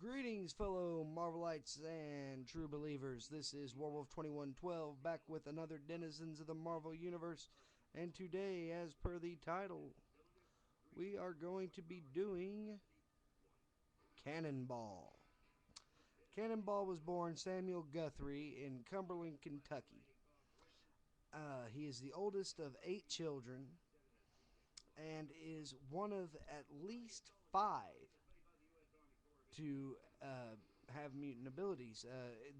Greetings, fellow Marvelites and true believers. This is Werewolf 2112 back with another Denizens of the Marvel Universe. And today, as per the title, we are going to be doing Cannonball. Cannonball was born Samuel Guthrie in Cumberland, Kentucky. He is the oldest of 8 children and is one of at least 5 to have mutant abilities.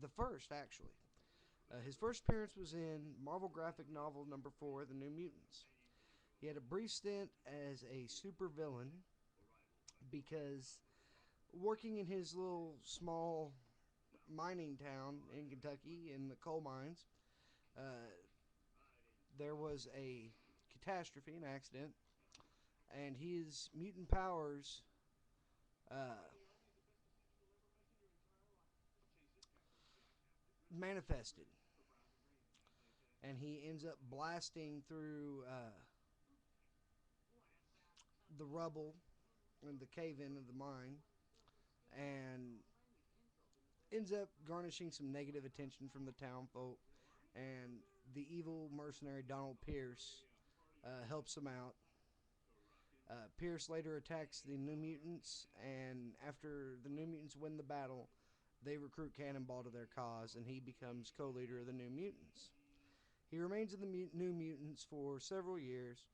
The first, actually. His first appearance was in Marvel graphic novel number 4, The New Mutants. He had a brief stint as a supervillain because working in his little small mining town in Kentucky in the coal mines, uh, there was a catastrophe, an accident, and his mutant powers uh, manifested, and he ends up blasting through the rubble and the cave-in of the mine, and ends up garnishing some negative attention from the town folk. And the evil mercenary Donald Pierce helps him out. Pierce later attacks the New Mutants, and after the New Mutants win the battle, they recruit Cannonball to their cause, and he becomes co-leader of the New Mutants. He remains in the New Mutants for several years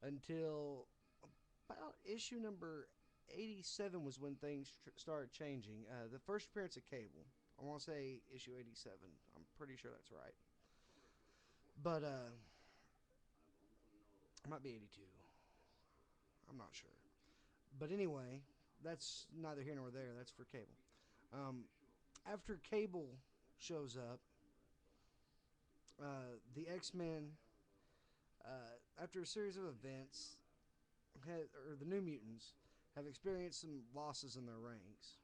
until about issue number 87 was when things started changing. The first appearance of Cable. I want to say issue 87. I'm pretty sure that's right. But it might be 82. I'm not sure. But anyway, that's neither here nor there. That's for Cable. Um, After Cable shows up, the X-Men, after a series of events, or the New Mutants, have experienced some losses in their ranks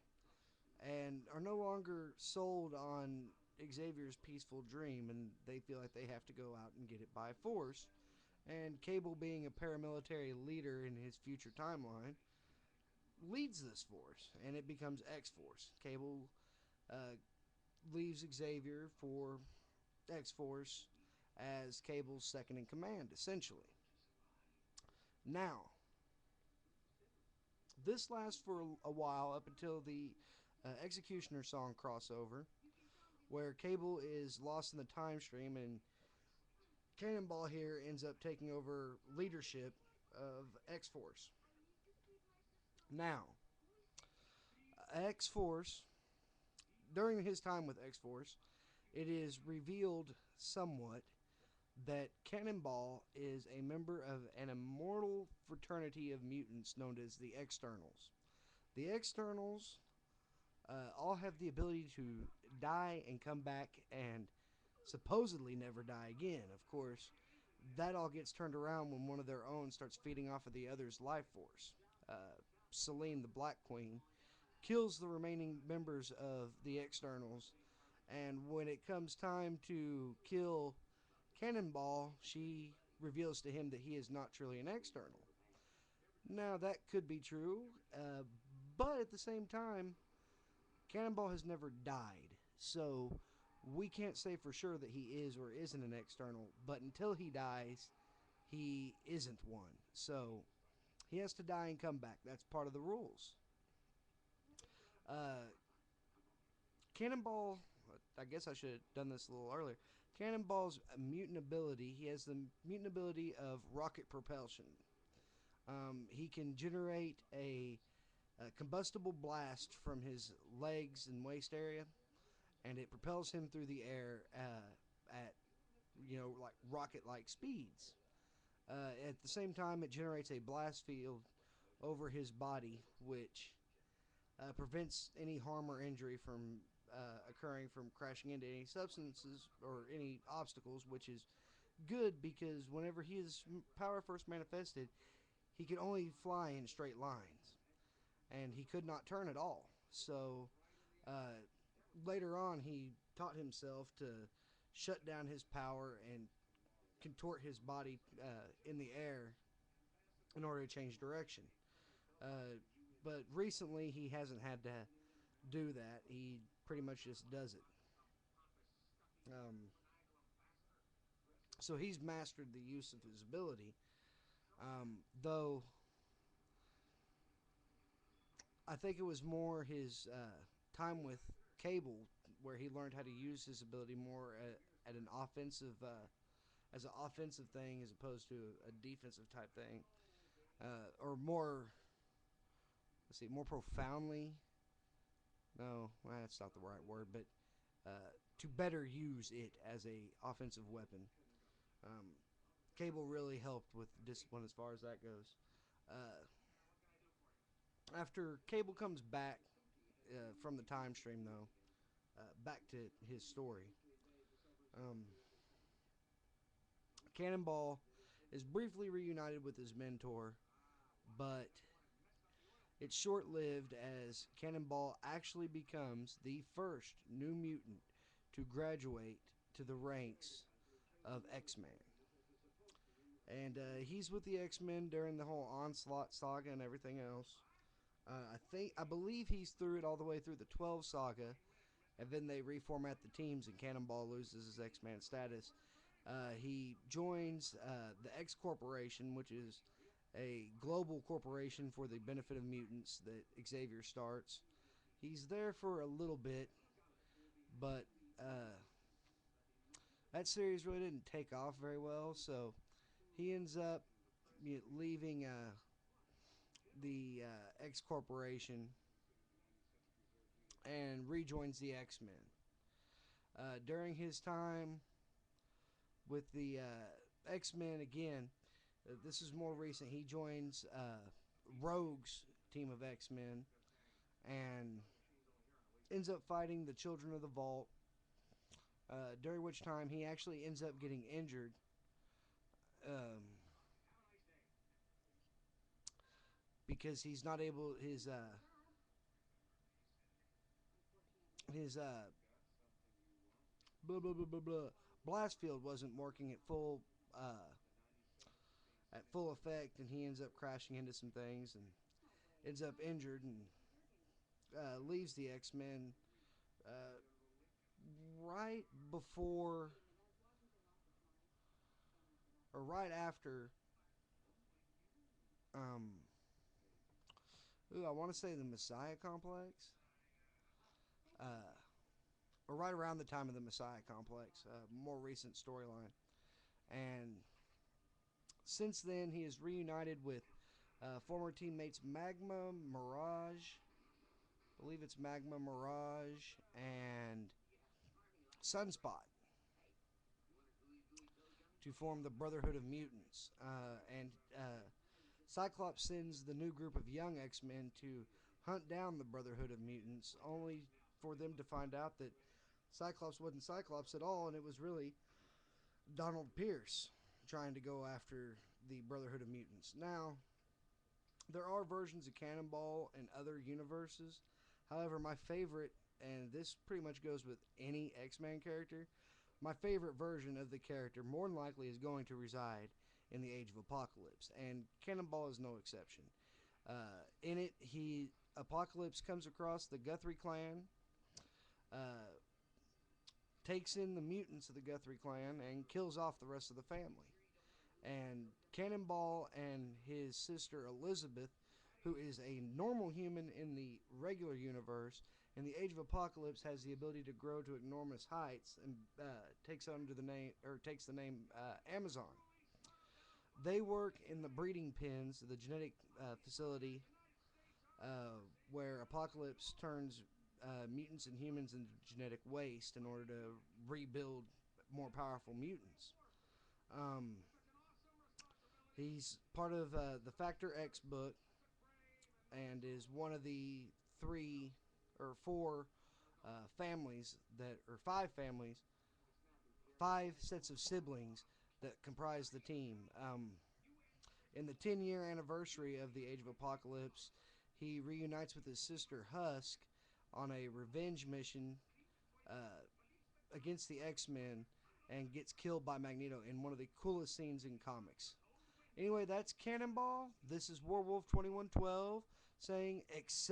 and are no longer sold on Xavier's peaceful dream, and they feel like they have to go out and get it by force. And Cable, being a paramilitary leader in his future timeline, leads this force, and it becomes X-Force. Cable uh, leaves Xavier for X-Force as Cable's second in command, essentially. Now, this lasts for a while up until the Executioner song crossover, where Cable is lost in the time stream, and Cannonball here ends up taking over leadership of X-Force. Now, X-Force, during his time with X-Force, it is revealed somewhat that Cannonball is a member of an immortal fraternity of mutants known as the Externals. The Externals all have the ability to die and come back and supposedly never die again. Of course, that all gets turned around when one of their own starts feeding off of the other's life force. Selene, the Black Queen, kills the remaining members of the Externals, and when it comes time to kill Cannonball, she reveals to him that he is not truly an external. Now, that could be true, but at the same time, Cannonball has never died, so we can't say for sure that he is or isn't an external, but until he dies, he isn't one. So, he has to die and come back. That's part of the rules. Uh, Cannonball, I guess I should have done this a little earlier. Cannonball's mutant ability, he has the mutant ability of rocket propulsion. He can generate a combustible blast from his legs and waist area, and it propels him through the air at, like rocket-like speeds. At the same time, it generates a blast field over his body, which prevents any harm or injury from occurring from crashing into any substances or any obstacles, which is good because whenever his power first manifested, he could only fly in straight lines, and he could not turn at all. So uh, later on, he taught himself to shut down his power and contort his body in the air in order to change direction. Uh, but recently, he hasn't had to do that. He pretty much just does it. Um, so he's mastered the use of his ability. Though I think it was more his time with Cable where he learned how to use his ability more at an offensive, as an offensive thing as opposed to a defensive type thing, or more. Let's see, more profoundly. No, well, that's not the right word, but to better use it as a offensive weapon. Um, Cable really helped with discipline as far as that goes. Uh, After Cable comes back from the time stream, though, back to his story, um, Cannonball is briefly reunited with his mentor, but it's short lived as Cannonball actually becomes the first New Mutant to graduate to the ranks of X Men. And he's with the X Men during the whole Onslaught saga and everything else. I believe he's through it all the way through the 12 saga, and then they reformat the teams, and Cannonball loses his X Man status. He joins the X Corporation, which is a global corporation for the benefit of mutants that Xavier starts. He's there for a little bit, but that series really didn't take off very well, so he ends up leaving the X Corporation and rejoins the X Men. During his time with the X Men again, this is more recent. He joins Rogue's team of X Men and ends up fighting the Children of the Vault. During which time he actually ends up getting injured. Um, because he's not able his blah blah blah blah blah blast field wasn't working at full effect, and he ends up crashing into some things and ends up injured and leaves the X Men uh, right before or right after. Um, I want to say the Messiah Complex, uh, or right around the time of the Messiah Complex, more recent storyline. And since then, he is reunited with former teammates Magma, Mirage, I believe it's Magma, Mirage, and Sunspot to form the Brotherhood of Mutants. And Cyclops sends the new group of young X Men to hunt down the Brotherhood of Mutants, only for them to find out that Cyclops wasn't Cyclops at all, and it was really Donald Pierce trying to go after the Brotherhood of Mutants. Now, there are versions of Cannonball in other universes. However, my favorite, and this pretty much goes with any X-Men character, my favorite version of the character more than likely is going to reside in the Age of Apocalypse, and Cannonball is no exception. In it, Apocalypse comes across the Guthrie clan, uh, takes in the mutants of the Guthrie clan, and kills off the rest of the family. And Cannonball and his sister Elizabeth, who is a normal human in the regular universe, in the Age of Apocalypse has the ability to grow to enormous heights and takes the name Amazon. They work in the breeding pens, the genetic facility where Apocalypse turns mutants and humans into genetic waste in order to rebuild more powerful mutants. Um, He's part of the Factor X book and is one of the three or four families that, or five families, five sets of siblings that comprise the team. In the 10-year anniversary of the Age of Apocalypse, he reunites with his sister Husk on a revenge mission uh, against the X-Men and gets killed by Magneto in one of the coolest scenes in comics. Anyway, that's Cannonball. This is Warwolf 2112 saying Excel.